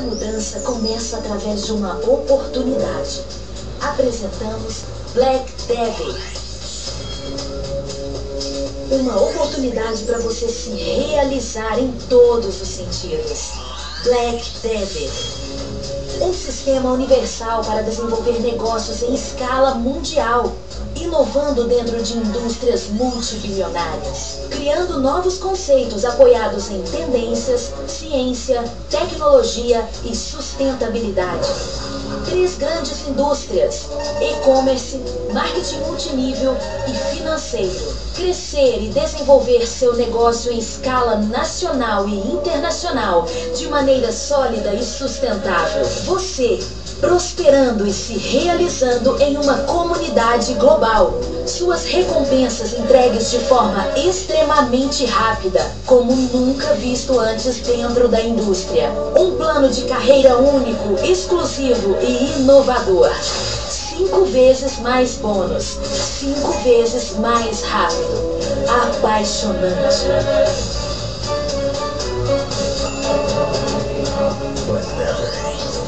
mudança começa através de uma oportunidade. Apresentamos Black Devil. Uma oportunidade para você se realizar em todos os sentidos. Black Devil. Um sistema universal para desenvolver negócios em escala mundial, inovando dentro de indústrias multibilionárias, criando novos conceitos apoiados em tendências, ciência, tecnologia e sustentabilidade. 3 grandes indústrias: e-commerce, marketing multinível e financeiro. Crescer e desenvolver seu negócio em escala nacional e internacional de maneira sólida e sustentável. Você prosperando e se realizando em uma comunidade global. Suas recompensas entregues de forma extremamente rápida, como nunca visto antes dentro da indústria. Um plano de carreira único, exclusivo e inovador. 5 vezes mais bônus, 5 vezes mais rápido. Apaixonante. Black Devil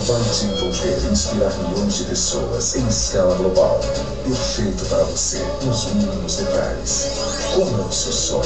vai desenvolver e inspirar milhões de pessoas em escala global. Perfeito para você, nos mínimos detalhes. Como é o seu sonho?